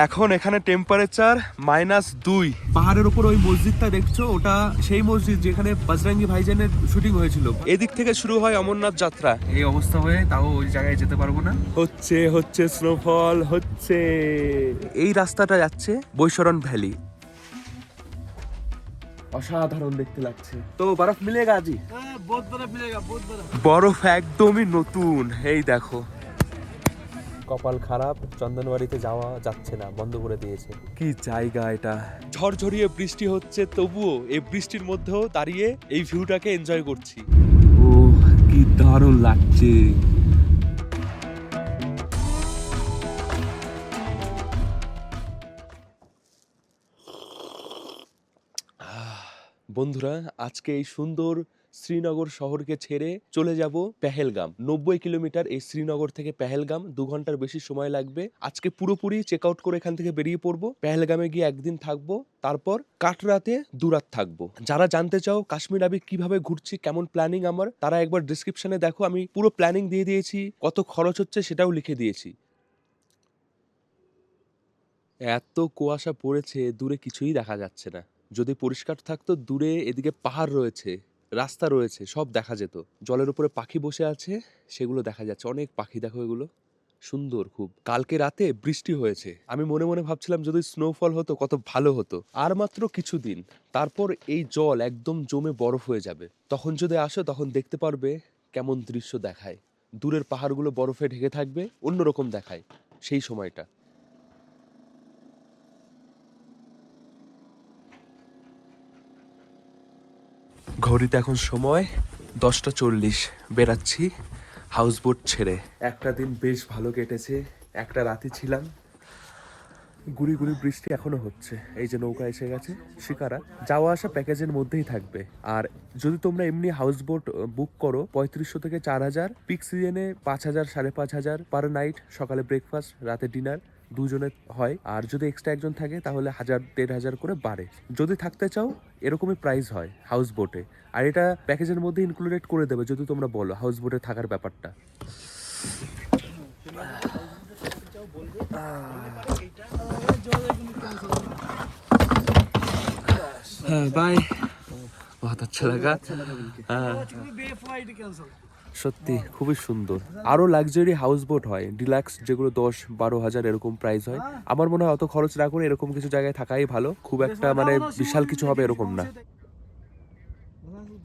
এখন এখানে টেম্পারেচার -2। পাহাড়ের উপর ওই মসজিদটা দেখছো, ওটা সেই মসজিদ যেখানে বজরঙ্গি ভাইজানের শুটিং হয়েছিল। এদিক থেকে শুরু হয় অমরনাথ যাত্রা। এই অবস্থা হয়ে তাও ওই জায়গায় যেতে পারবো না। হচ্ছে স্নোফল হচ্ছে। এই রাস্তাটা যাচ্ছে বৈশরণ ভ্যালি। অসাধারণ দেখতে লাগছে। তো বরফ মিলেগা আজি? হ্যাঁ, বহুত বরফ মিলেগা, বহুত বরফ। বরফ একদমই নতুন। এই দেখো, কপাল খারাপ, চন্দনবাড়িতে যাওয়া যাচ্ছে না, বন্ধ করে দিয়েছে। কি জায়গা এটা! ঝড়ঝড়িয়ে বৃষ্টি হচ্ছে, তবুও এই বৃষ্টির মধ্যেও দাঁড়িয়ে এই ভিউটাকে এনজয় করছি। ও কি দারুণ লাগছে। বন্ধুরা, আজকে এই সুন্দর শ্রীনগর শহরকে ছেড়ে চলে যাব পেহেলগাম। 90 কিলোমিটার এই শ্রীনগর থেকে পেহেলগাম, 2 ঘন্টার বেশি সময় লাগবে। আজকে পুরোপুরি চেক আউট করে এখান থেকে বেরিয়ে পড়বো। পেহেলগামে গিয়ে একদিন থাকবো, তারপর কাটরাতে 2 রাত থাকবো। যারা জানতে চাও কাশ্মীর আমি কিভাবে ঘুরছি, কেমন প্ল্যানিং আমার, তারা একবার ডিসক্রিপশনে দেখো, আমি পুরো প্ল্যানিং দিয়ে দিয়েছি। কত খরচ হচ্ছে সেটাও লিখে দিয়েছি। এত কুয়াশা পড়েছে, দূরে কিছুই দেখা যাচ্ছে না। যদি পরিষ্কার থাকতো, দূরে এদিকে পাহাড় রয়েছে, রাস্তা রয়েছে, সব দেখা যেত। জলের উপরে পাখি বসে আছে, সেগুলো দেখা যাচ্ছে। অনেক পাখি, দেখো এগুলো সুন্দর খুব। কালকে রাতে বৃষ্টি হয়েছে, আমি মনে মনে ভাবছিলাম যদি স্নোফল হতো কত ভালো হতো। আর মাত্র কিছুদিন, তারপর এই জল একদম জমে বরফ হয়ে যাবে। তখন যদি আসো, তখন দেখতে পারবে কেমন দৃশ্য দেখায়। দূরের পাহাড়গুলো বরফে ঢেকে থাকবে, অন্যরকম দেখায় সেই সময়টা। ঘড়িতে এখন সময় 10টা 40। বেরাচ্ছি হাউস বোট ছেড়ে। একটা দিন বেশ ভালো কেটেছে, একটা রাতে ছিলাম। গুড়ি গুড়ি বৃষ্টি এখনো হচ্ছে। এই যে নৌকা এসে গেছে, শিকারা। যাওয়া আসা প্যাকেজের মধ্যেই থাকবে। আর যদি তোমরা এমনি হাউস বোট বুক করো 3500 থেকে 4000, পিক সিজনে 5000 5500 পার নাইট। সকালে ব্রেকফাস্ট, রাতে ডিনার দুজনে হয়। আর যদি এক্সট্রা একজন থাকে তাহলে 1000 1500 করে বাড়ে। যদি থাকতে চাও এরকমই প্রাইস হয় হাউস বোটে। আর এটা প্যাকেজের মধ্যে ইনক্লুডেড করে দেবে যদি তোমরা বলো হাউস বোটে থাকার ব্যাপারটা। হ্যাঁ, বাই। বহুত আচ্ছা লাগা। সত্যি খুবই সুন্দর। আরো লাক্সারি হাউস বোট হয়, ডিলাক্স, যেগুলো 10-12 হাজার এরকম প্রাইস হয়। আমার মনে হয় অত খরচ না করে এরকম কিছু জায়গায় থাকাই ভালো। খুব একটা মানে বিশাল কিছু হবে এরকম না।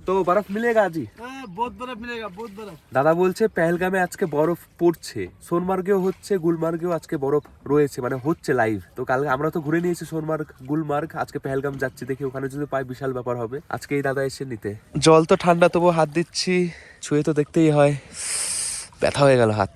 তো বরফ মিলেগা আজি? হ্যাঁ, বহুত বরফ মিলেগা, বহুত বরফ। দাদা বলছে পেহেলগামে আজকে বরফ পড়ছে, সোনমার্গেও হচ্ছে, গুলমার্গেও আজকে বরফ রয়েছে, মানে হচ্ছে লাইভ। তো কালকে আমরা তো ঘুরে নিয়েছি সোনমার্গ, গুলমার্গ, আজকে পেহেলগাম যাচ্ছি, দেখি ওখানে যদি পাই বিশাল ব্যাপার হবে। আজকে এই দাদা এসে নিতে। জল তো ঠান্ডা, তবু হাত দিচ্ছি, ছুঁয়ে তো দেখতেই হয়। ব্যথা হয়ে গেল হাত।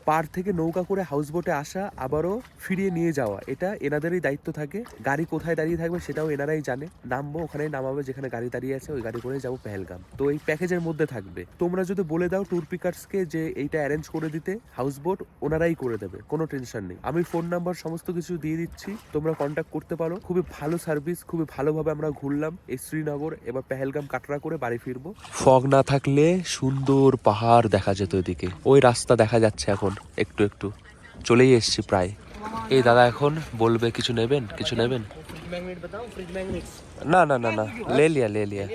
পার থেকে নৌকা করে হাউস বোটে আসা, আবারও ফিরিয়ে নিয়ে যাওয়া, এটা এনাদেরই দায়িত্ব থাকে। গাড়ি কোথায় দাঁড়িয়ে থাকবে সেটাও এনারাই জানে। নামবো ওখানেই নামাবে, যেখানে গাড়ি দাঁড়িয়ে আছে ওই গাড়ি করে যাবো পেহেলগাম। তো এই প্যাকেজের মধ্যে থাকবে। তোমরা যদি বলে দাও ট্যুর পিকার্সকে যে এইটা অ্যারেঞ্জ করে দিতে হাউস বোট, ওনারাই করে দেবে, কোনো টেনশন নেই। আমি ফোন নাম্বার সমস্ত কিছু দিয়ে দিচ্ছি, তোমরা কন্ট্যাক্ট করতে পারো। খুবই ভালো সার্ভিস, খুবই ভালোভাবে আমরা ঘুরলাম এই শ্রীনগর। এবার পেহেলগাম কাটরা করে বাড়ি ফিরবো। ফগ না থাকলে সুন্দর পাহাড় দেখা যেত এদিকে। ওই রাস্তা দেখা যাচ্ছে এখন একটু একটু। চলেই এসছি প্রায়। এই দাদা এখন বলবে কিছু নেবেন, কিছু নেবেন? না না না না, লে লিয়া।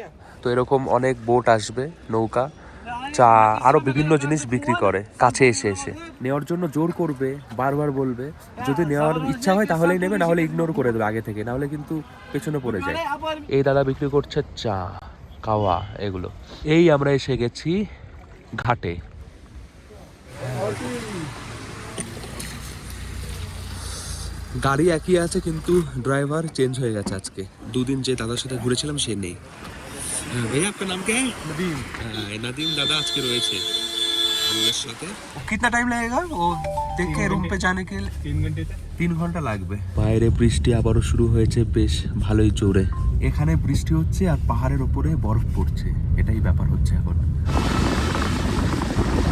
তো এরকম অনেক বোট আসবে, নৌকা, চা, আরো বিভিন্ন জিনিস বিক্রি করে কাছে এসে এসে। নেওয়ার জন্য জোর করবে, বারবার বলবে। যদি নেওয়ার ইচ্ছা হয় তাহলেই নেবে, না হলে ইগনোর করে দেবে আগে থেকে, না হলে কিন্তু পেছনে পড়ে যায়। এই দাদা বিক্রি করছে চা, কাওয়া, এগুলো। এই আমরা এসে গেছি ঘাটে। গাড়ি একই আছে কিন্তু ড্রাইভার চেঞ্জ হয়ে গেছে আজকে। দুদিন যে দাদার সাথে ঘুরেছিলাম সে নেই। भैया आपका नाम क्या है? नदीम। नदीम दादा आज के রয়েছে আমাদের সাথে। कितना टाइम लगेगा वो देख के रूम पे जाने के लिए? 3 घंटे। 3 ঘন্টা লাগবে। বাইরে বৃষ্টি আবারও শুরু হয়েছে, বেশ ভালোই জোরে। এখানে বৃষ্টি হচ্ছে আর পাহাড়ের উপরে বরফ পড়ছে, এটাই ব্যাপার হচ্ছে এখন।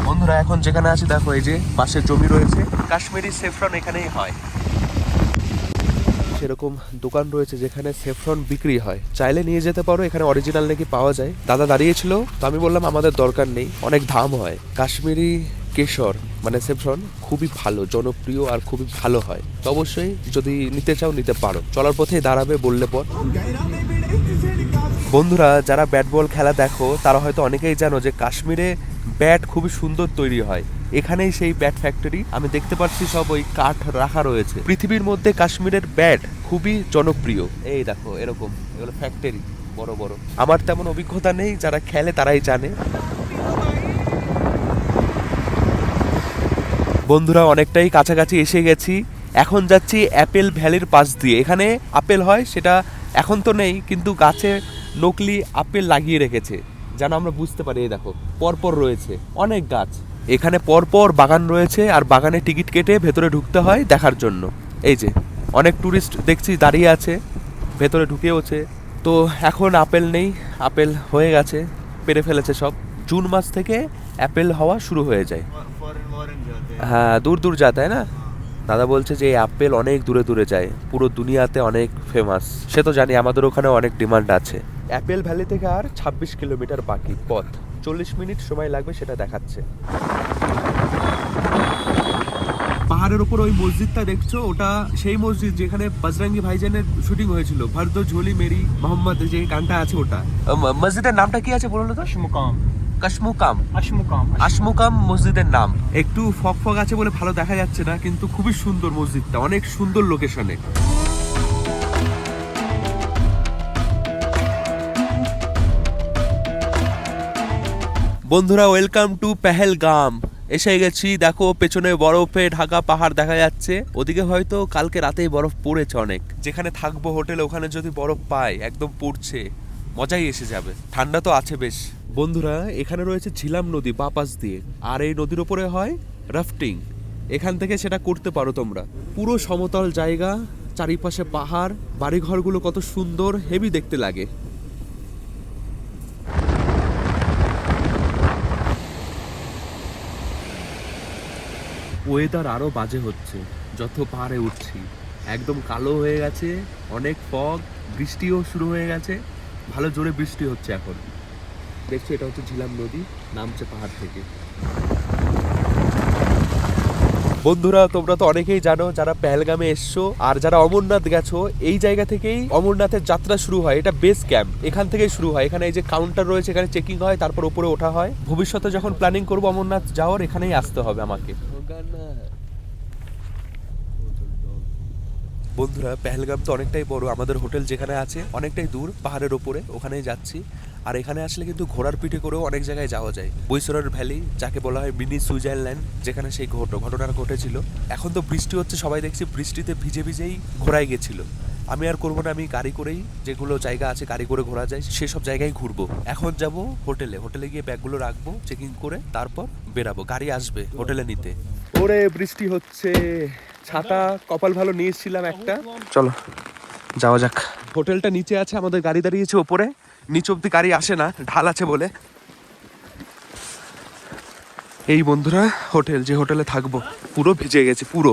বন্ধুরা এখন যেখানে আছি দেখো, এই যে পাশে জমি রয়েছে, কাশ্মীরি সেফরন এখানেই হয়। সেরকম দোকান রয়েছে যেখানে সেফরন বিক্রি হয়, চাইলে নিয়ে যেতে পারো। এখানে অরিজিনাল নাকি পাওয়া যায়। দাদা দাঁড়িয়েছিল, তো আমি বললাম আমাদের দরকার নেই, অনেক দাম হয়। কাশ্মীরি কেশর মানে সেফরন খুবই ভালো, জনপ্রিয় আর খুবই ভালো হয়। তো অবশ্যই যদি নিতে চাও নিতে পারো, চলার পথেই দাঁড়াবে বললে পর। বন্ধুরা, যারা ব্যাট বল খেলা দেখো তারা হয়তো অনেকেই জানো যে কাশ্মীরে ব্যাট খুবই সুন্দর তৈরি হয়। এখানেই সেই ব্যাট ফ্যাক্টরি, আমি দেখতে পাচ্ছি সব ওই কাঠ রাখা রয়েছে। পৃথিবীর মধ্যে কাশ্মীরের ব্যাট খুবই জনপ্রিয়। এই দেখো এরকম, এগুলো ফ্যাক্টরি বড় বড়। আমার তেমন অভিজ্ঞতা নেই, যারা খেলে তারাই জানে। বন্ধুরা, অনেকটাই কাছাকাছি এসে গেছি। এখন যাচ্ছি অ্যাপেল ভ্যালির পাশ দিয়ে। এখানে আপেল হয়, সেটা এখন তো নেই, কিন্তু গাছে নকলি আপেল লাগিয়ে রেখেছে যেন আমরা বুঝতে পারি। এই দেখো পরপর রয়েছে অনেক গাছ, এখানে পরপর বাগান রয়েছে, আর বাগানে টিকিট কেটে ভেতরে ঢুকতে হয় দেখার জন্য। এই যে অনেক টুরিস্ট দেখছি দাঁড়িয়ে আছে, ভেতরে ঢুকেওছে। তো এখন আপেল নেই, আপেল হয়ে গেছে, পেরে ফেলেছে সব। জুন মাস থেকে অ্যাপেল হওয়া শুরু হয়ে যায়। হ্যাঁ, দূর দূর যায়, তাই না? দাদা বলছে যে এই আপেল অনেক দূরে দূরে যায়, পুরো দুনিয়াতে অনেক ফেমাস। সে তো জানি, আমাদের ওখানে অনেক ডিমান্ড আছে। অ্যাপেল ভ্যালি থেকে আর 26 কিলোমিটার বাকি পথ, 40 মিনিট সময় লাগবে সেটা দেখাচ্ছে। পাহাড়ের উপর ওই মসজিদটা দেখছো, ওটা সেই মসজিদ যেখানে বজরঙ্গি ভাইজানের শুটিং হয়েছিল, ভর দো ঝোলি মেরি মোহাম্মদ, যে গানটা আছে ওটা। মসজিদের নামটা কি আছে বলুন তো? কাশমুকাম আশমুকাম মসজিদের নাম। একটু ফগ ফগ আছে বলে ভালো দেখা যাচ্ছে না, কিন্তু খুবই সুন্দর মসজিদটা, অনেক সুন্দর লোকেশনে। বন্ধুরা, ওয়েলকাম টু পেহেলগাম। এসে গেছি, দেখো পেছনে বরফে ঢাকা পাহাড় দেখা যাচ্ছে। ওদিকে হয়তো কালকে রাতেই বরফ পড়েছে অনেক। যেখানে থাকবো হোটেলে, ওখানে যদি বরফ পাই, একদম পড়ছে, মজাই এসে যাবে। ঠান্ডা তো আছে বেশ। বন্ধুরা, এখানে রয়েছে ঝিলাম নদী বাপাস দিয়ে, আর এই নদীর ওপরে হয় রাফটিং। এখান থেকে সেটা করতে পারো তোমরা। পুরো সমতল জায়গা, চারিপাশে পাহাড়, বাড়িঘরগুলো কত সুন্দর, হেভি দেখতে লাগে। ওয়েদার আরো বাজে হচ্ছে যত পাহাড়ে উঠছি, একদম কালো হয়ে গেছে, অনেক ফগ, বৃষ্টিও শুরু হয়ে গেছে, ভালো জোরে বৃষ্টি হচ্ছে এখন। দেখছো, এটা হচ্ছে ঝিলাম নদী, নামছে পাহাড় থেকে। বন্ধুরা, তোমরা তো অনেকেই জানো যারা পেহেলগামে এসছো, আর যারা অমরনাথ গেছো, এই জায়গা থেকেই অমরনাথের যাত্রা শুরু হয়। এটা বেস ক্যাম্প, এখান থেকেই শুরু হয়। এখানে এই যে কাউন্টার রয়েছে, এখানে চেকিং হয়, তারপর উপরে ওঠা হয়। ভবিষ্যতে যখন প্ল্যানিং করবো অমরনাথ যাওয়ার, এখানেই আসতে হবে আমাকে। বন্ধুরা, পেহেলগাম তো অনেকটাই বড়, আমাদের হোটেল যেখানে আছে অনেকটাই দূর, পাহাড়ের ওপরে, ওখানেই যাচ্ছি। আর এখানে আসলে কিন্তু ঘোড়ার পিঠে করেও অনেক জায়গায় যাওয়া যায়। বৈসরার ভ্যালি, যাকে বলা হয় মিনি সুইজারল্যান্ড, যেখানে সেই ঘটনাটা ঘটেছিল। এখন তো বৃষ্টি হচ্ছে, সবাই দেখছি বৃষ্টিতে ভিজে ভিজেই ঘোরায় গেছিল। আমি আর করবো না, আমি গাড়ি করেই, যেগুলো জায়গা আছে গাড়ি করে ঘোরা যায় সেসব জায়গায় ঘুরবো। এখন যাব হোটেলে, হোটেলে গিয়ে ব্যাগগুলো রাখবো, চেকিং করে তারপর বেরাবো। গাড়ি আসবে হোটেলে নিতে। ওরে বৃষ্টি হচ্ছে, ছাতা কপাল ভালো নিয়ে এসেছিলাম একটা। চলো যাওয়া যাক। হোটেলটা নিচে আছে, আমাদের গাড়ি দাঁড়িয়েছে ওপরে, নিচ অব্দি গাড়ি আসে না, ঢাল আছে বলে। এই বন্ধুরা হোটেল, যে হোটেলে থাকবো। পুরো ভিজে গেছে পুরো।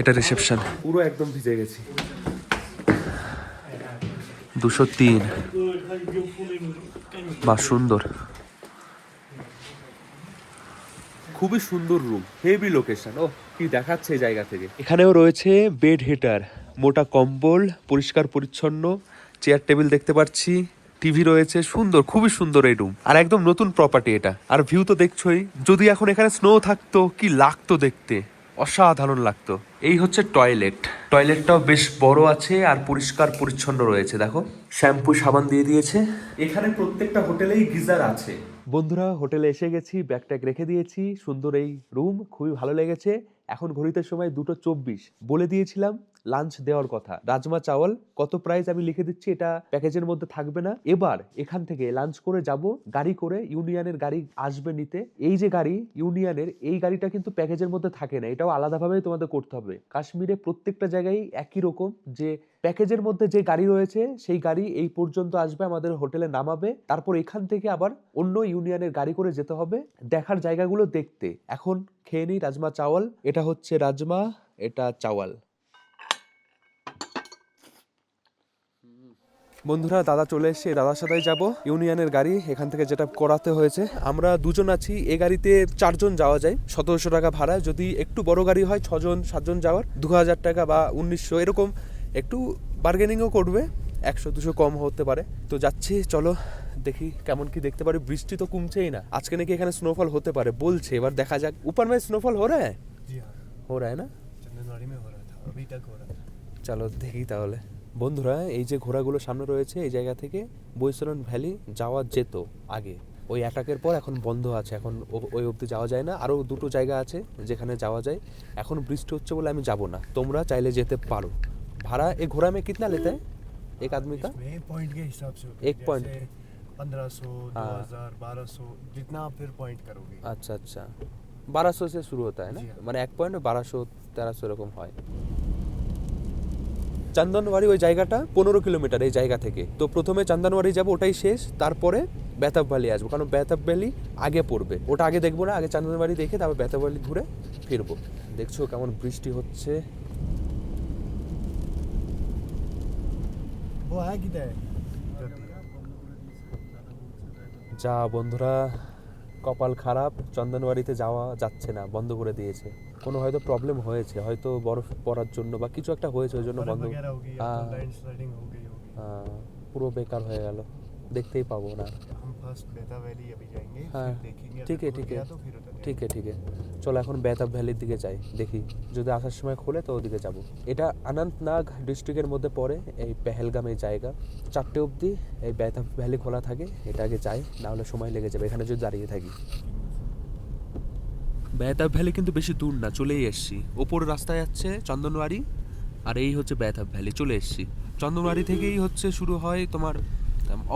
এটা রিসেপশন, পুরো একদম ভিজে গেছি। 203। বাহ, সুন্দর, খুবই সুন্দর রুম, হেভি লোকেশন। ও কি দেখাচ্ছে এই জায়গা থেকে। এখানেও রয়েছে বেড হিটার, মোটা কম্বল, পরিষ্কার পরিচ্ছন্ন, চেয়ার টেবিল দেখতে পাচ্ছি, টিভি রয়েছে। সুন্দর, খুবই সুন্দর এই রুম, আর একদম নতুন প্রপার্টি এটা। আর ভিউ তো দেখছোই, যদি এখন এখানে স্নো থাকতো কি লাগতো দেখতে, অসাধারণ লাগতো। এই হচ্ছে টয়লেট, টয়লেটটাও বেশ বড় আছে আর পরিষ্কার পরিচ্ছন্ন রয়েছে। দেখো শ্যাম্পু সাবান দিয়ে দিয়েছে। এখানে প্রত্যেকটা হোটেলেই গিজার আছে। বন্ধুরা, হোটেলে এসে গেছি, ব্যাগ ট্যাগ রেখে দিয়েছি। সুন্দর এই রুম, খুবই ভালো লেগেছে। এখন ঘড়িতে সময় 2:24। বলে দিয়েছিলাম লাঞ্চ দেওয়ার কথা। রাজমা চাওয়াল, কত প্রাইস আমি লিখে দিচ্ছি, এটা প্যাকেজের মধ্যে থাকবে না। এবার এখান থেকে লাঞ্চ করে যাব, গাড়ি করে ইউনিয়নের গাড়ি আসবে নিতে। এই যে গাড়ি ইউনিয়নের, এই গাড়িটা কিন্তু প্যাকেজের মধ্যে থাকে না, এটাও আলাদাভাবে তোমাদের করতে হবে। কাশ্মীরে প্রত্যেকটা জায়গায় একই রকম, যে প্যাকেজের মধ্যে যে গাড়ি রয়েছে সেই গাড়ি এই পর্যন্ত আসবে, আমাদের হোটেলে নামাবে, তারপর এখান থেকে আবার অন্য ইউনিয়নের গাড়ি করে যেতে হবে দেখার জায়গাগুলো দেখতে। এখন খেয়ে নিই রাজমা চাওয়াল। এটা হচ্ছে রাজমা, এটা চাওয়াল। বন্ধুরা দাদা চলে এসছে, দাদার সাথে যাব ইউনিয়নের গাড়ি এখান থেকে যেটা করাতে হয়েছে। আমরা দুজন আছি, এই গাড়িতে 4 জন যাওয়া যায়, 1700 টাকা ভাড়া। যদি একটু বড় গাড়ি হয় 6 জন 7 জন যাওয়ার 2000 টাকা বা 1900 এরকম, একটু বার্গেনিংও করবে, 100-200 কম হতে পারে। তো যাচ্ছি, চলো দেখি কেমন কি দেখতে পারি। বৃষ্টি তো কমছেই না, আজকে নাকি এখানে স্নোফল হতে পারে বলছে, এবার দেখা যাক। ऊपर में स्नोफॉल हो रहा है? जी हाँ, हो रहा है ना? चंदनवाड़ी में हो रहा था, अभी तक हो रहा था। চলো দেখি তাহলে। বন্ধুরা এই যে ঘোড়াগুলো সামনে রয়েছে, এই জায়গা থেকে বৈশরণ ভ্যালি যাওয়া যেত আগে, ওই অ্যাটাকের পর এখন বন্ধ আছে, এখন ওই অবধি যাওয়া যায় না। আরও 2টো জায়গা আছে যেখানে যাওয়া যায়, এখন বৃষ্টি হচ্ছে বলে আমি যাব না, তোমরা চাইলে যেতে পারো। ভাড়া এই ঘোড়া में कितना लेते हैं एक आदमी का? इसमें पॉइंट के हिसाब से होता है, एक पॉइंट? जैसे 1500, हाँ। 2000, 1200 जितना आप फिर पॉइंट करोगे। আচ্ছা আচ্ছা, 1200 से शुरू होता है ना, জি হ্যাঁ। মানে 1 পয়েন্ট 1200-1300 এরকম হয়। চন্দনওয়ারি ওই জায়গাটা 15 কিলোমিটার এই জায়গা থেকে। তো প্রথমে চন্দনওয়ারি যাব, ওটাই শেষ, তারপরে বেতাব ভ্যালি আসবো, কারণ বেতাব ভ্যালি আগে পড়বে, ওটা আগে দেখবো না, আগে চন্দনওয়ারি দেখে তারপর বেতাব ভ্যালি ঘুরে ফিরবো। দেখছো কেমন বৃষ্টি হচ্ছে। वो है किधर है? যা বন্ধুরা, কপাল খারাপ, চন্দনওয়ারিতে যাওয়া যাচ্ছে না, বন্ধ করে দিয়েছে। কোনো হয়তো প্রবলেম হয়েছে, হয়তো বরফ পড়ার জন্য বা কিছু একটা হয়েছে, ওই জন্য बर्फ বন্ধ। वगैरह होगी या हाँ। तो लैंडस्लाइडिंग हो गई होगी। পুরো বেকার হয়ে গেল, দেখতেই পাবো না। हम फर्स्ट बेता वैली अभी जाएंगे, हाँ, फिर देखेंगे ठीक अगर है, हो ठीक गया है। तो फिर उधर ঠিক আছে ঠিক আছে, চলো এখন বেতাব ভ্যালির দিকে যাই, দেখি যদি আসার সময় খোলে তো ওদিকে যাব। এটা অনন্তনাগ ডিস্ট্রিক্টের মধ্যে পড়ে, এই পেহেলগাম এই জায়গা। 4টে অবধি এই বেতাব ভ্যালি খোলা থাকে, এটা আগে যাই, না হলে সময় লেগে যাবে এখানে যদি দাঁড়িয়ে থাকি। বেতাব ভ্যালি কিন্তু বেশি দূর না, চলেই এসছি। ওপরে রাস্তায় যাচ্ছে চন্দনওয়ারি, আর এই হচ্ছে বেতাব ভ্যালি, চলে এসছি। চন্দনওয়ারি থেকেই হচ্ছে শুরু হয় তোমার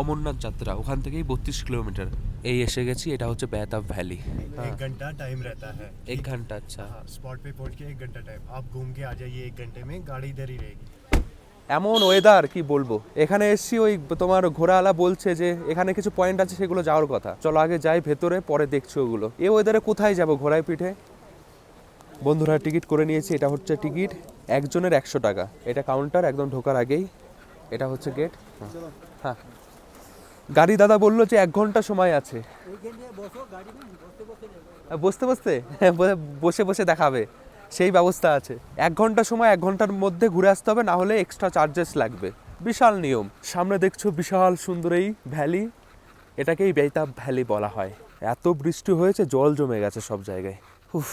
অমরনাথ যাত্রা, ওখান থেকেই 32 কিলোমিটার। এই এসে গেছি, এটা হচ্ছে বেতাব ভ্যালি। 1 घंटा टाइम रहता है। 1 ঘন্টা, আচ্ছা। हाँ, स्पॉट पे पहुंच के 1 घंटा टाइम, आप घूम के आ जाइए 1 घंटे में, गाड़ी इधर ही रहेगी। এমন ওয়েদার কি বলবো, এখানে এসছি, ওই তোমার ঘোড়াওয়ালা বলছে যে এখানে কিছু পয়েন্ট আছে সেগুলো যাওয়ার কথা, চলো আগে যাই ভেতরে, পরে দেখছি ওগুলো। এই ওয়েদারে কোথায় যাব ঘোড়ায় পিঠে। বন্ধুরা টিকিট করে নিয়েছি, এটা হচ্ছে টিকিট, একজনের 100 টাকা। এটা কাউন্টার একদম ঢোকার আগেই, এটা হচ্ছে গেট। হ্যাঁ, গাড়ি দাদা বললো যে 1 ঘন্টা সময় আছে। বসতে বসতে বসে বসে দেখাবে, সেই ব্যবস্থা আছে। 1 ঘন্টা সময়, 1 ঘন্টার মধ্যে ঘুরে আসতে হবে, না হলে এক্সট্রা চার্জেস লাগবে। বিশাল নিয়ম। সামনে দেখছো বিশাল সুন্দর এই ভ্যালি, এটাকেই বেতাব ভ্যালি বলা হয়। এত বৃষ্টি হয়েছে, জল জমে গেছে সব জায়গায়। উফ,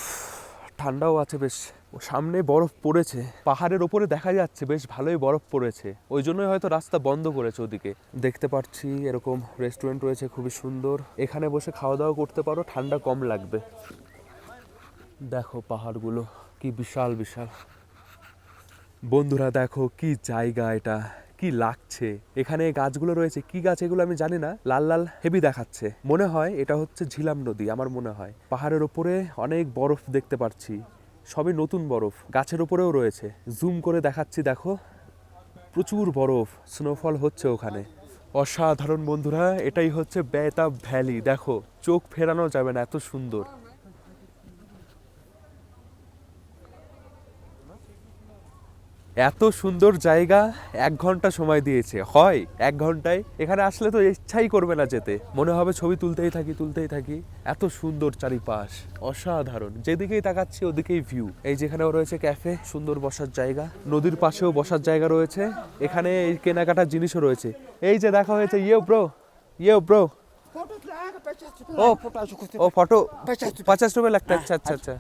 ঠান্ডাও আছে বেশ। ও সামনে বরফ পড়েছে, পাহাড়ের ওপরে দেখা যাচ্ছে বেশ ভালোই বরফ পড়েছে, ওই জন্যই হয়তো রাস্তা বন্ধ করেছে ওদিকে। দেখতে পাচ্ছি এরকম রেস্টুরেন্ট রয়েছে খুবই সুন্দর, এখানে বসে খাওয়া দাওয়া করতে পারো, ঠান্ডা কম লাগবে। দেখো পাহাড়গুলো কি বিশাল বিশাল। বন্ধুরা দেখো কি জায়গা, এটা কি লাগছে। এখানে গাছগুলো রয়েছে, কি গাছ এগুলো আমি জানি না, লাল লাল হেভি দেখাচ্ছে, মনে হয় এটা হচ্ছে ঝিলাম নদী, আমার মনে হয়। পাহাড়ের ওপরে অনেক বরফ দেখতে পাচ্ছি, সবই নতুন বরফ, গাছের ওপরেও রয়েছে। জুম করে দেখাচ্ছি, দেখো প্রচুর বরফ, স্নোফল হচ্ছে ওখানে। অসাধারণ বন্ধুরা, এটাই হচ্ছে বেতাব ভ্যালি। দেখো চোখ ফেরানো যাবে না, এত সুন্দর। এত সুন্দর জায়গা, 1 ঘন্টা সময় দিয়েছে, হয় 1 ঘন্টায় এখানে আসলে তো ইচ্ছাই করবে না যেতে, মনে হবে ছবি তুলতেই থাকি তুলতেই থাকি। এত সুন্দর চারিপাশ, অসাধারণ, যেদিকেই তাকাচ্ছি ওদিকেই ভিউ। এই যেখানেও রয়েছে ক্যাফে, সুন্দর বসার জায়গা, নদীর পাশেও বসার জায়গা রয়েছে, এখানে এই কেনাকাটার জিনিসও রয়েছে। এই যে দেখা হয়েছে, ইয়ে ব্রো ও ও ফটো 50 রুপে লাগতে, আচ্ছা আচ্ছা আচ্ছা।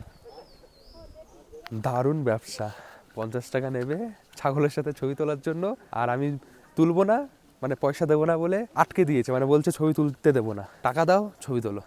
দারুণ ব্যবসা, 50 টাকা নেবে ছাগলের সাথে ছবি তোলার জন্য, আর আমি তুলবো না, মানে পয়সা দেবো না বলে আটকে দিয়েছে, মানে বলছে ছবি তুলতে দেবো না, টাকা দাও ছবি তোলো।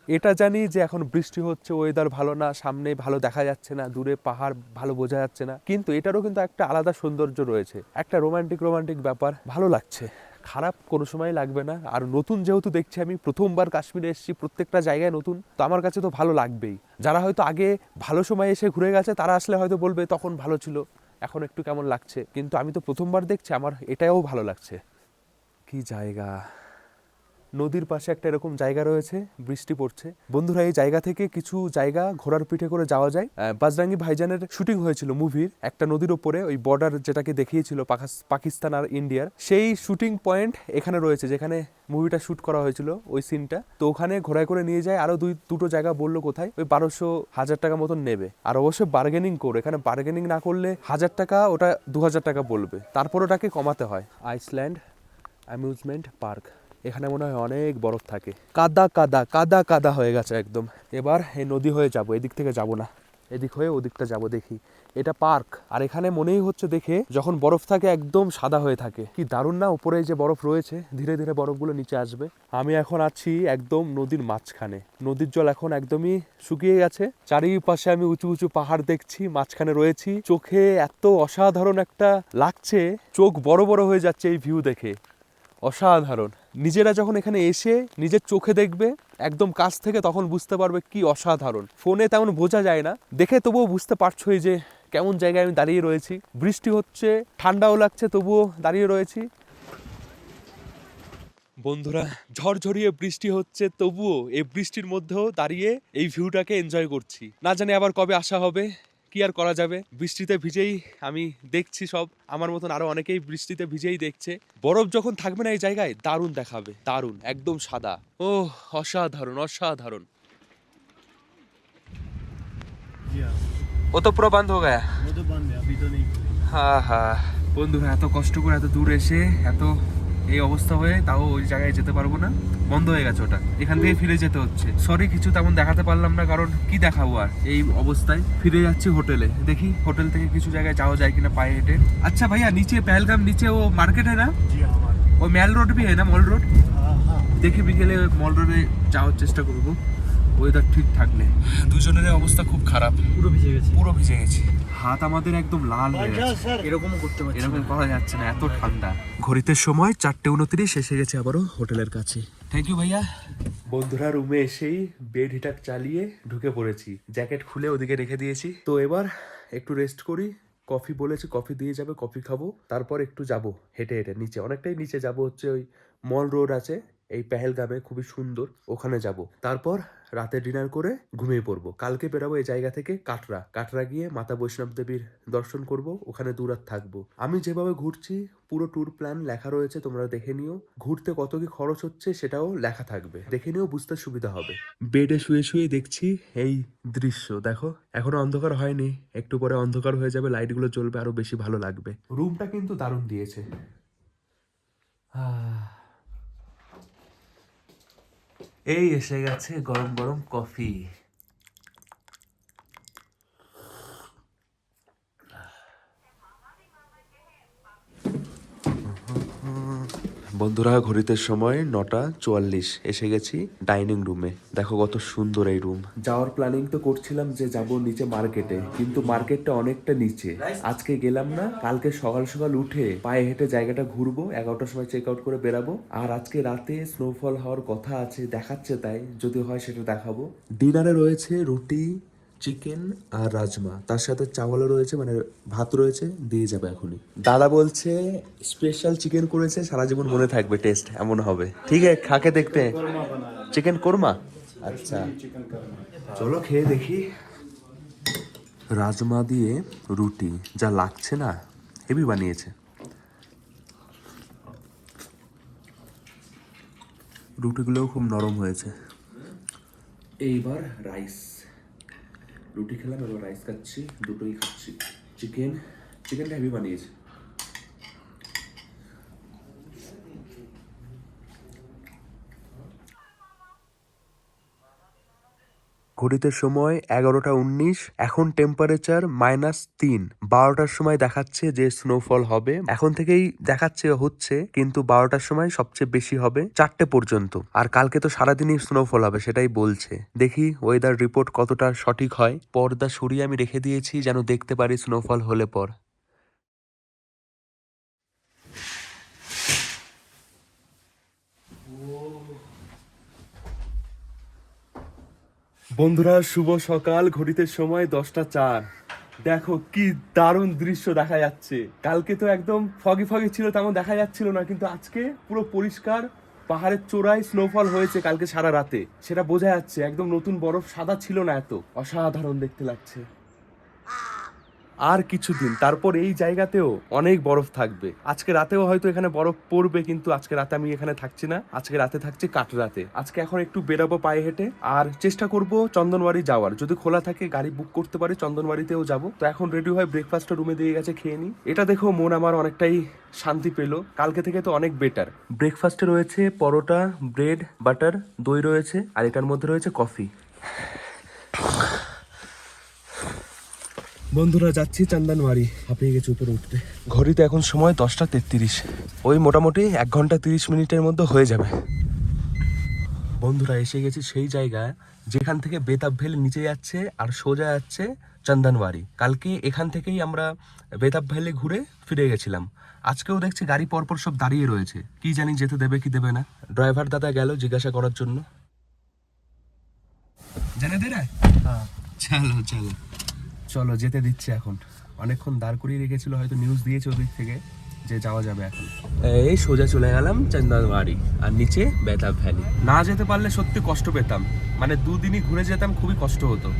এটা জানি যে এখন বৃষ্টি হচ্ছে, ওয়েদার ভালো না, সামনে ভালো দেখা যাচ্ছে না, দূরে পাহাড় ভালো বোঝা যাচ্ছে না, কিন্তু এটারও কিন্তু একটা আলাদা সৌন্দর্য রয়েছে, একটা রোমান্টিক ব্যাপার, ভালো লাগছে, খারাপ কোনো সময় লাগবে না। আর নতুন যেহেতু দেখছি, আমি প্রথমবার কাশ্মীরে এসেছি, প্রত্যেকটা জায়গায় নতুন, তো আমার কাছে তো ভালো লাগবেই। যারা হয়তো আগে ভালো সময় এসে ঘুরে গেছে, তারা আসলে হয়তো বলবে তখন ভালো ছিল, এখন একটু কেমন লাগছে, কিন্তু আমি তো প্রথমবার দেখছি, আমার এটাও ভালো লাগছে। কি জায়গা, নদীর পাশে একটা এরকম জায়গা রয়েছে, বৃষ্টি পড়ছে। বন্ধুরা এই জায়গা থেকে কিছু জায়গা ঘোড়ার পিঠে করে যাওয়া যায়। বাজরাঙ্গি ভাইজানের শুটিং হয়েছিল মুভির, একটা নদীর ওপরে ওই বর্ডার যেটাকে দেখিয়েছিল পাকিস্তান আর ইন্ডিয়ার, সেই শুটিং পয়েন্ট এখানে রয়েছে যেখানে মুভিটা শুট করা হয়েছিল ওই সিনটা। তো ওখানে ঘোড়ায় করে নিয়ে যায়, আরো দুটো জায়গা বললো কোথায়, ওই 1200-1000 টাকা মতন নেবে। আর অবশ্যই বার্গেনিং করে, এখানে বার্গেনিং না করলে 1000 টাকা ওটা 2000 টাকা বলবে, তারপর ওটাকে কমাতে হয়। আইসল্যান্ড অ্যামিউজমেন্ট পার্ক, এখানে মনে হয় অনেক বরফ থাকে। কাদা কাদা কাদা কাদা হয়ে গেছে একদম। এবার এই নদী হয়ে যাব, এদিক থেকে যাব না, এদিক হয়ে ওদিকটা যাব। দেখি, এটা পার্ক, আর এখানে মনেই হচ্ছে দেখে যখন বরফ থাকে একদম সাদা হয়ে থাকে। কি দারুণ না, উপরে যে বরফ রয়েছে ধীরে ধীরে বরফগুলো নিচে আসবে। আমি এখন আছি একদম নদীর মাঝখানে, নদীর জল এখন একদমই শুকিয়ে গেছে। চারিপাশে আমি উঁচু উঁচু পাহাড় দেখছি, মাঝখানে রয়েছি। চোখে এত অসাধারণ একটা লাগছে, চোখ বড় বড় হয়ে যাচ্ছে এই ভিউ দেখে, অসাধারণ। নিজেরা যখন এখানে এসে নিজের চোখে দেখবে একদম কাছ থেকে, তখন বুঝতে পারবে কি অসাধারণ। ফোনে তেমন বোঝা যায় না, দেখে তবুও বুঝতে পারছোই যে কেমন জায়গায় আমি দাঁড়িয়ে রয়েছি। বৃষ্টি হচ্ছে, ঠান্ডাও লাগছে, তবুও দাঁড়িয়ে রয়েছি। বন্ধুরা ঝড়ঝরিয়ে বৃষ্টি হচ্ছে, তবুও এই বৃষ্টির মধ্যেও দাঁড়িয়ে এই ভিউটাকে এনজয় করছি। না জানি আবার কবে আসা হবে, কি আর করা যাবে। বৃষ্টিতে ভিজেই আমি দেখছি সব, আমার মতন আরো অনেকেই বৃষ্টিতে ভিজেই দেখছে। বরফ যখন থাকবে না এই জায়গায়, দারুণ দেখাবে, দারুণ, একদম সাদা। ও অসাধারণ অসাধারণ। ও তো পুরো বন্ধ হয়ে গেছে। वो तो बंद है अभी तो नहीं खुली। হ্যাঁ হ্যাঁ বন্ধুরা, এত কষ্ট করে এত দূর এসে এত এই অবস্থা হয়ে তাও ওই জায়গায় যেতে পারবো না, বন্ধ হয়ে গেছে ওটা। এখান থেকে ফিরে যেতে হচ্ছে। সরি, কিছু তেমন দেখাতে পারলাম না, কারণ কি দেখাবো আর এই অবস্থায়। ফিরে যাচ্ছি হোটেলে, দেখি হোটেল থেকে কিছু জায়গায় যাওয়া যায় কিনা পায়ে হেঁটে। আচ্ছা ভাইয়া, নিচে পেহেলগাম নিচে ও মার্কেট है ना, जी हाँ हमारे। वो मैल रोड भी है ना, मॉल रोड। हाँ हाँ দেখি বিকেলে মল রোডে যাওয়ার চেষ্টা করবো, ওয়েদার ঠিক থাকলে। দুজনের অবস্থা খুব খারাপ, পুরো ভিজে গেছে। পুরো ভিজে গেছি। হাত আমাদের একদম লাল হয়ে গেছে। सर এরকমও করতে পারছি এরকম করা যাচ্ছে না, এত ঠান্ডা। ঘড়িতে সময় 4:29, এসে গেছে আবারও হোটেলের কাছে। থ্যাংক ইউ ভাইয়া। বন্ধুরা রুমে এসেই বেড হিটার চালিয়ে ঢুকে পড়েছি, জ্যাকেট খুলে ওদিকে রেখে দিয়েছি। তো এবার একটু রেস্ট করি। কফি বলেছে, কফি দিয়ে যাবে, কফি খাবো, তারপর একটু যাব হেঁটে হেঁটে নিচে, অনেকটাই নিচে যাব, হচ্ছে ওই মল রোড আছে এই পেহেলগামে, খুবই সুন্দর, ওখানে যাব। তারপর রাতে ডিনার করে ঘুমিয়ে পড়বো। কালকে বেরাবো এই জায়গা থেকে কাটরা গিয়ে মাতা বৈষ্ণব দেবীর দর্শন করব, ওখানে 2 রাত থাকবো। আমি যেভাবে ঘুরছি পুরো ট্যুর প্ল্যান লেখা রয়েছে, তোমরা দেখে নিও। ঘুরতে কত কি খরচ হচ্ছে সেটাও লেখা থাকবে, দেখে নিও, বুঝতে সুবিধা হবে। বেডে শুয়ে শুয়ে দেখছি এই দৃশ্য, দেখো এখনো অন্ধকার হয়নি, একটু পরে অন্ধকার হয়ে যাবে, লাইটগুলো জ্বলবে, আরো বেশি ভালো লাগবে। রুমটা কিন্তু দারুণ দিয়েছে। এই এসে গেছে গরম গরম কফি। বন্ধুরা ঘড়িতে সময় 9:44, এসে গেছি ডাইনিং রুমে। দেখো কত সুন্দর এই রুম। যাওয়ার প্ল্যানিং তো করছিলাম যে যাব নিচে মার্কেটে, কিন্তু মার্কেটটা অনেকটা নিচে, আজকে গেলাম না। কালকে সকাল সকাল উঠে পায়ে হেঁটে জায়গাটা ঘুরবো, 11টার সময় চেক আউট করে বেরাবো। আর আজকে রাতে স্নোফল হওয়ার কথা আছে, দেখাচ্ছে তাই, যদি হয় সেটা দেখাবো। ডিনারে রয়েছে রুটি, চিকেন আর রাজমা, তার সাথে চাওয়ালও রয়েছে, মানে ভাত রয়েছে, দিয়ে যাবে এখনই। দাদা বলছে স্পেশাল চিকেন করেছে, সারা জীবন মনে থাকবে টেস্ট এমন হবে। ঠিক আছে, খাকে দেখতে। চিকেন কোরমা, আচ্ছা চলো খেয়ে দেখি। রাজমা দিয়ে রুটি যা লাগছে না, হেভি বানিয়েছে। রুটিগুলোও খুব নরম হয়েছে। এইবার রাইস, রুটি খেলাম, এবার রাইস খাচ্ছি, দুটোই খাচ্ছি। চিকেনটা হেভি বানিয়েছে। ঘড়িতে সময় 11:19, এখন টেম্পারেচার -3। 12টার সময় দেখাচ্ছে যে স্নোফল হবে, এখন থেকেই দেখাচ্ছে হচ্ছে, কিন্তু 12টার সময় সবচেয়ে বেশি হবে 4টে পর্যন্ত। আর কালকে তো সারাদিনই স্নোফল হবে, সেটাই বলছে। দেখি ওয়েদার রিপোর্ট কতটা সঠিক হয়। পর্দা সরিয়ে আমি রেখে দিয়েছি যেন দেখতে পারি স্নোফল হলে পর। বন্ধুরা শুভ সকাল, ঘড়িতে সময় 10:04। দেখো কি দারুণ দৃশ্য দেখা যাচ্ছে। কালকে তো একদম ফগি ফগি ছিল, তেমন দেখা যাচ্ছিল না, কিন্তু আজকে পুরো পরিষ্কার, পাহাড়ের চূড়ায় স্নোফল হয়েছে কালকে সারা রাতে, সেটা বোঝা যাচ্ছে। একদম নতুন বরফ, সাদা ছিল না এত, অসাধারণ দেখতে লাগছে। আর কিছুদিন তারপর এই জায়গাতেও অনেক বরফ থাকবে। আজকে রাতেও হয়তো এখানে বরফ পড়বে, কিন্তু আজকে রাতে আমি এখানে থাকছি না, আজকে রাতে থাকছি কাটরাতে। আজকে এখন একটু বেরাবো পায়ে হেঁটে, আর চেষ্টা করব চন্দনবাড়ি যাওয়ার। যদি খোলা থাকে গাড়ি বুক করতে পারি, চন্দনবাড়িতেও যাব। তো এখন রেডি হয়, ব্রেকফাস্টটা রুমে দিয়ে গেছে, খেয়ে নিই। এটা দেখো মন আমার অনেকটাই শান্তি পেলো, কালকে থেকে তো অনেক বেটার। ব্রেকফাস্টে রয়েছে পরোটা, ব্রেড, বাটার, দই রয়েছে, আর এটার মধ্যে রয়েছে কফি। বন্ধুরা যাচ্ছি চন্দনবাড়ি, হাঁপিয়ে গেছে উপরে উঠতে। ঘড়িতে এখন সময় 10:33, ওই মোটামুটি 1 ঘন্টা 30 মিনিটের মধ্যে হয়ে যাবে। বন্ধুরা এসে গেছি সেই জায়গায় যেখান থেকে বেতাব ভ্যালি নিচে যাচ্ছে আর সোজা যাচ্ছে চন্দনবাড়ি। কালকে এখান থেকেই আমরা বেতাব ভ্যালি ঘুরে ফিরে গেছিলাম। আজকেও দেখছি গাড়ি পরপর সব দাঁড়িয়ে রয়েছে, কি জানি যেতে দেবে কি দেবে না। ড্রাইভার দাদা গেল জিজ্ঞাসা করার জন্য। জানে দে রে? हाँ চলো চলো চলো, যেতে দিচ্ছে এখন। অনেকক্ষণ দাঁড় করিয়ে রেখেছিল, হয়তো নিউজ দিয়েছে ওদিক থেকে যে যাওয়া যাবে এখন। এই সোজা চলে গেলাম চন্দনবাড়ি, আর নিচে বেতাব ভ্যালি। না যেতে পারলে সত্যি কষ্ট পেতাম, মানে 2 দিনই ঘুরে যেতাম, খুবই কষ্ট হতো।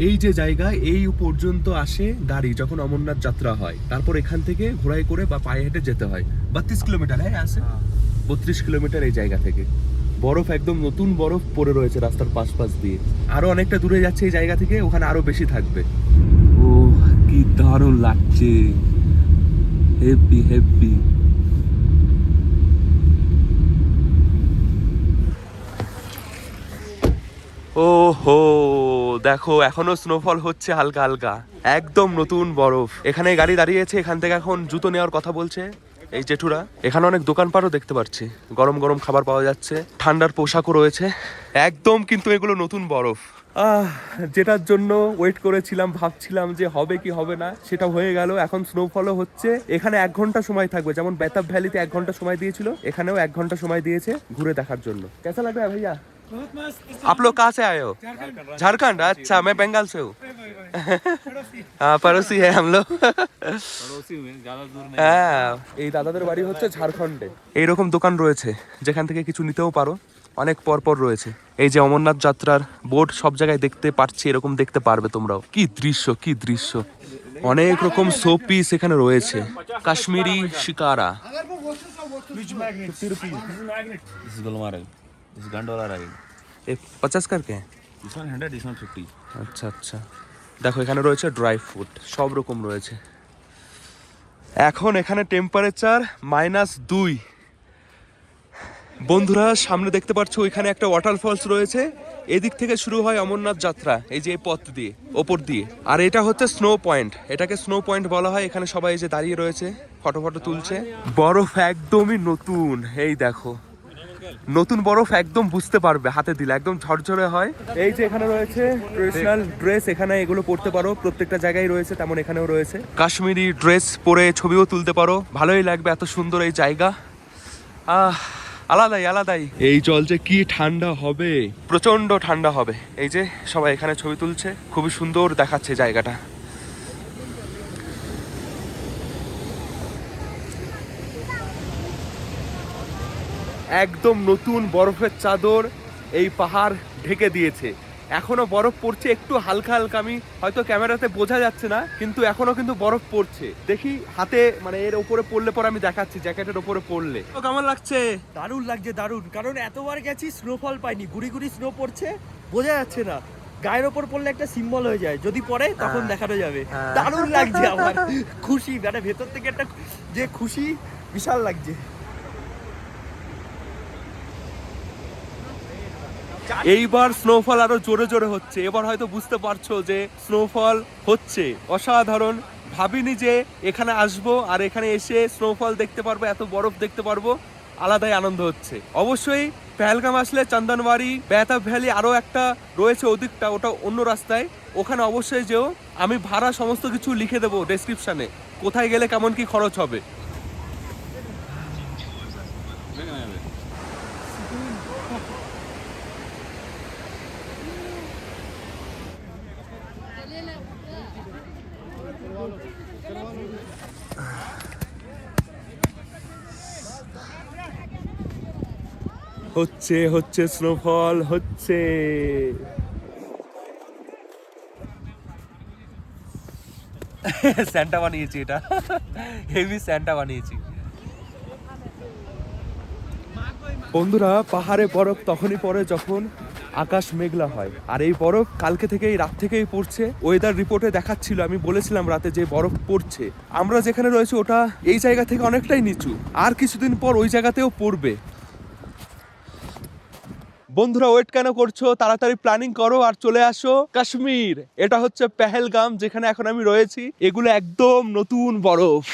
এই যে জায়গা, এই পর্যন্ত আসে গাড়ি যখন অমরনাথ যাত্রা হয়। তারপর এখান থেকে ঘোড়ায় করে বা পায়ে হেঁটে যেতে হয়। 32 কিলোমিটার, হ্যাঁ আসে 32 কিলোমিটার এই জায়গা থেকে। বরফ, একদম নতুন বরফ পড়ে রয়েছে রাস্তার পাশ দিয়ে। আরো অনেকটা দূরে যাচ্ছে এই জায়গা থেকে, ওখানে আরো বেশি থাকবে। ও কি দারুণ লাগছে, হেভি হেভি। ও হো, দেখো এখনো স্নোফল হচ্ছে হালকা হালকা, একদম নতুন বরফ। এখানে গাড়ি দাঁড়িয়েছে, এখান থেকে এখন জুতো নেওয়ার কথা বলছে এই জেঠুরা। এখানে অনেক দোকানপাটও দেখতে পাচ্ছি, গরম গরম খাবার পাওয়া যাচ্ছে, ঠান্ডার পোশাকও রয়েছে একদম। কিন্তু এগুলো নতুন বরফ। যেটার জন্য ওয়েট করেছিলাম, ভাবছিলাম যে হবে কি হবে না, সেটা হয়ে গেল। এখন স্নোফলও হচ্ছে। এখানে 1 ঘন্টা সময় থাকবে, যেমন বেতাব ভ্যালিতে 1 ঘন্টা সময় দিয়েছিল, এখানেও 1 ঘন্টা সময় দিয়েছে ঘুরে দেখার জন্য। কেসা লাগবে ভাইয়া? बहुत मस्त। आप लोग कहाँ से आए हो? झारखंड। अच्छा, मैं बंगाल से हूँ। हाँ, पड़ोसी है हम लोग। पड़ोसी में ज्यादा दूर नहीं। হ্যাঁ, এই দাদাদের বাড়ি হচ্ছে ঝাড়খণ্ডে। এইরকম দোকান রয়েছে যেখান থেকে কিছু নিতেও পারো, অনেক পরপর রয়েছে। এই যে অমরনাথ যাত্রার বোর্ড সব জায়গায় দেখতে পাচ্ছি, এরকম দেখতে পারবে তোমরাও। কি দৃশ্য, কি দৃশ্য! অনেক রকম শোপিস এখানে রয়েছে। Kashmiri shikara. This is Gulmarg. This is Gandola ride. 50 करके हैं? This one 100, this one 50. আচ্ছা আচ্ছা, দেখো এখানে রয়েছে ড্রাই ফ্রুট, সব রকম রয়েছে। এখন এখানে টেম্পারেচার -2। বন্ধুরা সামনে দেখতে পাচ্ছ ওইখানে একটা ওয়াটারফলস রয়েছে। এদিক থেকে শুরু হয় অমরনাথ যাত্রা, এই যে এই পথ দিয়ে ওপর দিয়ে। আর এটা হচ্ছে স্নো পয়েন্ট, এটাকে স্নো পয়েন্ট বলা হয়। এখানে সবাই এই যে দাঁড়িয়ে রয়েছে, ফটো তুলছে। বরফ একদমই নতুন, এই দেখো নতুন বরফ, একদম বুঝতে পারবে হাতে দিলে, একদম ঝরঝরে হয়। এই যে এখানে রয়েছে ট্রেডিশনাল ড্রেস, এখানে এগুলো পরতে পারো, প্রত্যেকটা জায়গায় রয়েছে, তেমন এখানেও রয়েছে। কাশ্মীরি ড্রেস পরে ছবিও তুলতে পারো, ভালোই লাগবে, এত সুন্দর এই জায়গা। আলাদাই আলাদাই। এই চলছে, কি ঠান্ডা হবে, প্রচন্ড ঠান্ডা হবে। এই যে সবাই এখানে ছবি তুলছে, খুবই সুন্দর দেখাচ্ছে জায়গাটা। একদম নতুন বরফের চাদর এই পাহাড় ঢেকে দিয়েছে। এখনো বরফ পড়ছে একটু হালকা হালকা, আমি হয়তো ক্যামেরাতে বোঝা যাচ্ছে না, কিন্তু এখনো কিন্তু বরফ পড়ছে। দেখি হাতে, মানে এর উপরে পড়লে পরে আমি দেখাচ্ছি, জ্যাকেটের উপরে পড়লে। তো কেমন লাগছে? দারুণ লাগছে, দারুণ। কারণ এতবার গেছি, স্নোফল পাইনি, গুড়ি গুড়ি স্নো পড়ছে, বোঝা যাচ্ছে না। গায়ের ওপর পড়লে একটা সিম্বল হয়ে যায়, যদি পড়ে তখন দেখানো যাবে। দারুণ লাগছে আমার, খুশি, মানে ভেতর থেকে একটা যে খুশি, বিশাল লাগছে। এইবার স্নোফল আরো জোরে জোরে হচ্ছে, এবার হয়তো বুঝতে পারছো যে স্নোফল হচ্ছে। অসাধারণ, ভাবিনি যে এখানে আসবো আর এখানে এসে স্নোফল দেখতে পারবো, এত বরফ দেখতে পারবো, আলাদাই আনন্দ হচ্ছে। অবশ্যই পেহেলগাম আসলে চন্দনবাড়ি, বেতাব ভ্যালি আরো একটা রয়েছে ওদিকটা, ওটা অন্য রাস্তায়, ওখানে অবশ্যই যেও। আমি ভাড়া সমস্ত কিছু লিখে দেবো ডেসক্রিপশনে, কোথায় গেলে কেমন কি খরচ হবে। হচ্ছে হচ্ছে স্নোফল হচ্ছে। স্যান্টা বানিয়েছি, এটা হেভি স্যান্টা বানিয়েছি। বন্ধুরা, পাহাড়ে বরফ তখনই পড়ে যখন আকাশ মেঘলা হয়, আর এই বরফ কালকে থেকেই, রাত থেকেই পড়ছে। ওয়েদার রিপোর্টে দেখাচ্ছিল, আমি বলেছিলাম রাতে যে বরফ পড়ছে। আমরা যেখানে রয়েছি ওটা এই জায়গা থেকে অনেকটাই নিচু, আর কিছুদিন পর ওই জায়গাতেও পড়বে। বন্ধুরা, ওয়েট কেন করছো? তাড়াতাড়ি প্ল্যানিং করো আর চলে আসো কাশ্মীর। এটা হচ্ছে পেহেলগাম, যেখানে এখন আমি রয়েছি। এগুলো একদম নতুন বরফ।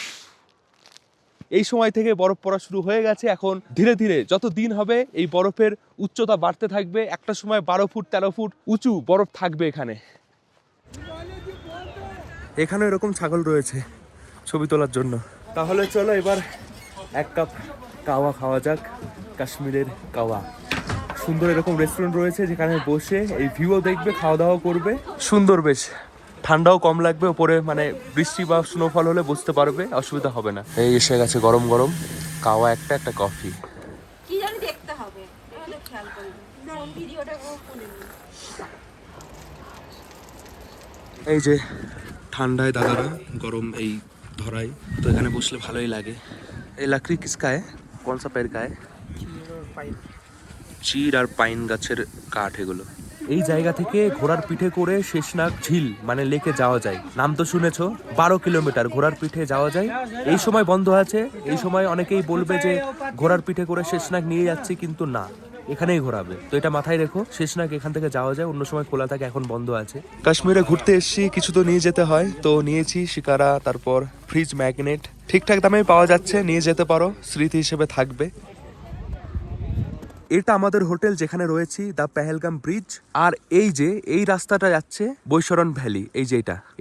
এই সময় থেকে বরফ পড়া শুরু হয়ে গেছে। এখন ধীরে ধীরে যত দিন হবে এই বরফের উচ্চতা বাড়তে থাকবে। একটা সময় 12 ফুট 13 ফুট উঁচু বরফ থাকবে এখানে। এখানে এরকম ছাগল রয়েছে ছবি তোলার জন্য। তাহলে চলো এবার এক কাপ কাওয়া খাওয়া যাক, কাশ্মীরের কাওয়া। সুন্দর এরকম রেস্টুরেন্ট রয়েছে যেখানে বসে এই ভিউও দেখবে, খাওয়া দাওয়া করবে। সুন্দর, বেশ ঠান্ডাও কম লাগবে। ওপরে মানে বৃষ্টি বা স্নোফল হলে বসতে পারবে, অসুবিধা হবে না। এই এসে গেছে গরম গরম কাওয়া, একটা কফি। কি জানি দেখতে হবে, এখানে খেয়াল করি ভিডিওটা খুলে নিই। এই যে ঠান্ডায় দাদারা গরম এই ধরায়, তো এখানে বসলে ভালোই লাগে। এই লাকড়ি কিসকা है? कौन सा पेड़ का है? চির আর পাইন গাছের কাঠ এগুলো। এই জায়গা থেকে ঘোড়ার পিঠে করে শেষনাগ ঝিল মানে লেকে যাওয়া যায়। নাম তো শুনেছো, 12 কিলোমিটার ঘোড়ার পিঠে যাওয়া যায়। এই সময় বন্ধ আছে। এই সময় অনেকেই বলবে যে ঘোড়ার পিঠে করে শেষনাগ নিয়ে যাচ্ছে, কিন্তু না, এখানেই ঘোরাবে। তো এটা মাথায় রেখো, শেষনাগ এখান থেকে যাওয়া যায়, অন্য সময় খোলা থাকে, এখন বন্ধ আছে। কাশ্মীরে ঘুরতে এসেছি, কিছু তো নিয়ে যেতে হয়, তো নিয়েছি শিকারা, তারপর ফ্রিজ ম্যাগনেট। ঠিকঠাক দামে পাওয়া যাচ্ছে, নিয়ে যেতে পারো, স্মৃতি হিসেবে থাকবে। এটা আমাদের হোটেল যেখানে রয়েছি, দ্য পেহেলগাম ব্রিজ। আর এই যে এই রাস্তাটা যাচ্ছে বৈশরণ ভ্যালি, এই যে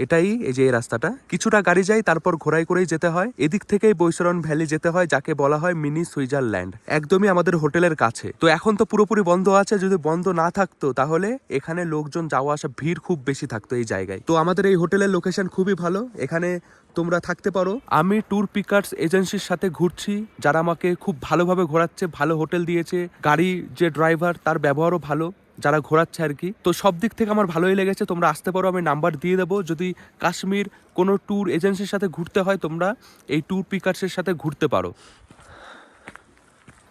এটাই এই যে এই রাস্তাটা। কিছুটা গাড়ি যায়, তারপর ঘোড়ায় করেই যেতে হয়। এদিক থেকেই বৈশরণ ভ্যালি যেতে হয়, যাকে বলা হয় মিনি সুইজারল্যান্ড। একদমই আমাদের হোটেলের কাছে। তো এখন তো পুরোপুরি বন্ধ আছে, যদি বন্ধ না থাকতো তাহলে এখানে লোকজন যাওয়া আসা, ভিড় খুব বেশি থাকতো এই জায়গায়। তো আমাদের এই হোটেলের লোকেশন খুবই ভালো, এখানে তোমরা থাকতে পারো। আমি ট্যুর পিকার্স এজেন্সির সাথে ঘুরছি, যারা আমাকে খুব ভালোভাবে ঘোরাচ্ছে, ভালো হোটেল দিয়েছে, গাড়ি যে ড্রাইভার তার ব্যবহারও ভালো, যারা ঘোরাচ্ছে আর কি। তো সব দিক থেকে আমার ভালোই লেগেছে। তোমরা আসতে পারো, আমি নাম্বার দিয়ে দেবো। যদি কাশ্মীর কোনো ট্যুর এজেন্সির সাথে ঘুরতে হয়, তোমরা এই ট্যুর পিকার্সের সাথে ঘুরতে পারো।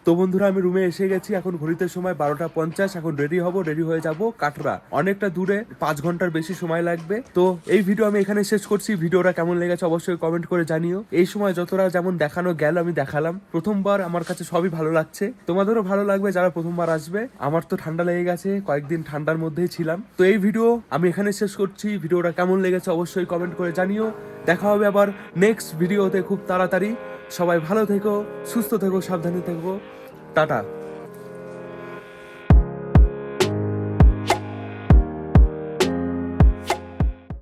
তো বন্ধুরা, আমি রুমে এসে গেছি। এখন ঘড়িতে সময় 12:50। এখন রেডি হব, রেডি হয়ে যাব কাটরা। অনেকটা দূরে, 5 ঘন্টার বেশি সময় লাগবে। তো এই ভিডিও আমি এখানে শেষ করছি। ভিডিওটা কেমন লেগেছে অবশ্যই কমেন্ট করে জানিও। এই সময় যতটা যেমন দেখানো গেল আমি দেখালাম। প্রথমবার আমার কাছে সবই ভালো লাগছে, তোমাদেরও ভালো লাগবে যারা প্রথমবার আসবে। আমার তো ঠান্ডা লেগে গেছে, কয়েকদিন ঠান্ডার মধ্যেই ছিলাম। তো এই ভিডিও আমি এখানে শেষ করছি। ভিডিওটা কেমন লেগেছে অবশ্যই কমেন্ট করে জানিও। দেখা হবে আবার নেক্সট ভিডিওতে খুব তাড়াতাড়ি। সবাই ভালো থেকো, সুস্থ থেকো, সাবধানে থেকো। টাটা।